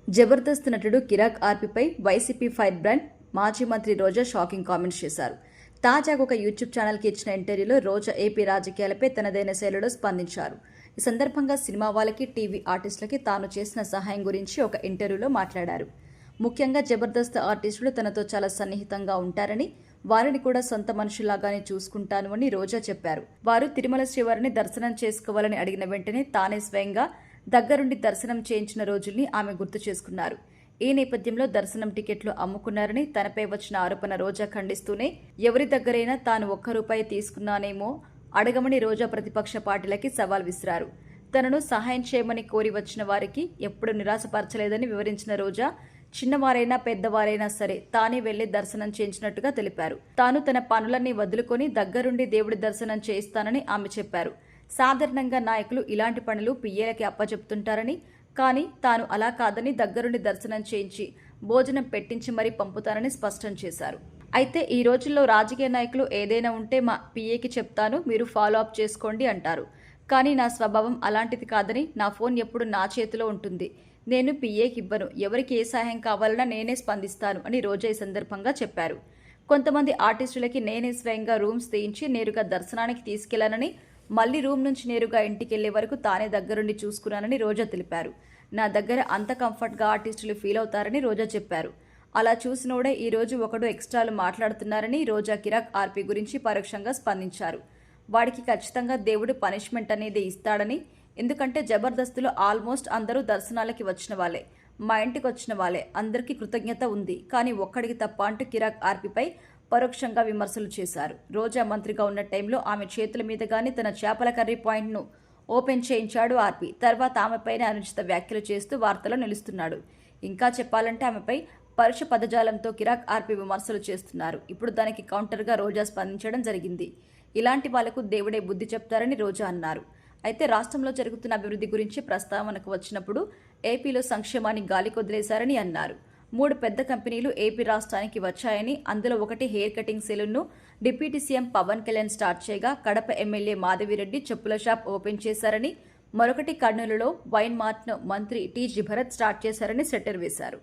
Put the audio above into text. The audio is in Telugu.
జబర్దస్త్ నటుడు కిరాక్ ఆర్పీపై వైసీపీ ఫైర్ బ్రాండ్ మాజీ మంత్రి రోజా షాకింగ్ కామెంట్స్ చేశారు. తాజాగా ఒక యూట్యూబ్ ఛానల్కి ఇచ్చిన ఇంటర్వ్యూలో రోజా ఏపీ రాజకీయాలపై తనదైన శైలిలో స్పందించారు. ఈ సందర్భంగా సినిమా వాళ్ళకి, టీవీ ఆర్టిస్టులకి తాను చేసిన సహాయం గురించి ఒక ఇంటర్వ్యూలో మాట్లాడారు. ముఖ్యంగా జబర్దస్త్ ఆర్టిస్టులు తనతో చాలా సన్నిహితంగా ఉంటారని, వారిని కూడా సొంత మనుషులాగానే చూసుకుంటాను అని రోజా చెప్పారు. వారు తిరుమల శ్రీవారిని దర్శనం చేసుకోవాలని అడిగిన వెంటనే తానే స్వయంగా దగ్గరుండి దర్శనం చేయించిన రోజుల్ని ఆమె గుర్తు చేసుకున్నారు. ఈ నేపథ్యంలో దర్శనం టికెట్లు అమ్ముకున్నారని తనపై వచ్చిన ఆరోపణ రోజా ఖండిస్తూనే, ఎవరి దగ్గరైనా తాను ₹1 తీసుకున్నానేమో అడగమని రోజా ప్రతిపక్ష పార్టీలకి సవాల్ విసిరారు. తనను సహాయం చేయమని కోరి వచ్చిన వారికి ఎప్పుడు నిరాశపరచలేదని వివరించిన రోజా, చిన్నవారైనా పెద్దవారైనా సరే తానే వెళ్లి దర్శనం చేయించినట్టుగా తెలిపారు. తాను తన పనులన్నీ వదులుకొని దగ్గరుండి దేవుడి దర్శనం చేయిస్తానని ఆమె చెప్పారు. సాధారణంగా నాయకులు ఇలాంటి పనులు పిఏలకి అప్పచెప్తుంటారని, కానీ తాను అలా కాదని దగ్గరుండి దర్శనం చేయించి భోజనం పెట్టించి మరీ పంపుతానని స్పష్టం చేశారు. అయితే ఈ రోజుల్లో రాజకీయ నాయకులు ఏదైనా ఉంటే మా పిఏకి చెప్తాను, మీరు ఫాలో అప్ చేసుకోండి అంటారు. కానీ నా స్వభావం అలాంటిది కాదని, నా ఫోన్ ఎప్పుడు నా చేతిలో ఉంటుంది. నేను పిఏకి ఇవ్వను. ఎవరికి ఏ సహాయం కావాలన్నా నేనే స్పందిస్తాను అని రోజా ఈ సందర్భంగా చెప్పారు. కొంతమంది ఆర్టిస్టులకి నేనే స్వయంగా రూమ్స్ తీయించి నేరుగా దర్శనానికి తీసుకెళ్లానని, మళ్లీ రూమ్ నుంచి నేరుగా ఇంటికెళ్లే వరకు తానే దగ్గరుండి చూసుకున్నానని రోజా తెలిపారు. నా దగ్గర అంత కంఫర్ట్గా ఆర్టిస్టులు ఫీల్ అవుతారని రోజా చెప్పారు. అలా చూసినోడే ఈ రోజు ఒకడు ఎక్స్ట్రాలు మాట్లాడుతున్నారని రోజా కిరాక్ ఆర్పీ గురించి పరోక్షంగా స్పందించారు. వాడికి ఖచ్చితంగా దేవుడు పనిష్మెంట్ అనేది ఇస్తాడని, ఎందుకంటే జబర్దస్తులో ఆల్మోస్ట్ అందరూ దర్శనాలకి వచ్చిన వాళ్ళే, మా ఇంటికి వచ్చిన వాళ్ళే, అందరికీ కృతజ్ఞత ఉంది, కానీ ఒక్కడికి తప్ప అంటూ కిరాక్ ఆర్పీపై పరోక్షంగా విమర్శలు చేశారు. రోజా మంత్రిగా ఉన్న టైంలో ఆమె చేతుల మీదుగానే తన చేపల కర్రీ పాయింట్ను ఓపెన్ చేయించాడు ఆర్పీ. తర్వాత ఆమెపైనే అనుచిత వ్యాఖ్యలు చేస్తూ వార్తల్లో నిలుస్తున్నాడు. ఇంకా చెప్పాలంటే ఆమెపై పరుష పదజాలంతో కిరాక్ ఆర్పీ విమర్శలు చేస్తున్నారు. ఇప్పుడు దానికి కౌంటర్గా రోజా స్పందించడం జరిగింది. ఇలాంటి వాళ్లకు దేవుడే బుద్ధి చెప్తారని రోజా అన్నారు. అయితే రాష్ట్రంలో జరుగుతున్న అభివృద్ధి గురించి ప్రస్తావనకు వచ్చినప్పుడు ఏపీలో సంక్షేమాన్ని గాలికొదిలేశారని అన్నారు. 3 పెద్ద కంపెనీలు ఏపీ రాష్ట్రానికి వచ్చాయని, అందులో ఒకటి హెయిర్ కటింగ్ సెలూన్ను deputy CM Pawan Kalyan start చేయగా, కడప ఎమ్మెల్యే మాధవిరెడ్డి చెప్పుల షాప్ ఓపెన్ చేశారని, మరొకటి కర్నూలులో వైన్ మార్ట్ను మంత్రి టీజీ భరత్ స్టార్ట్ చేశారని సెటర్ వేశారు.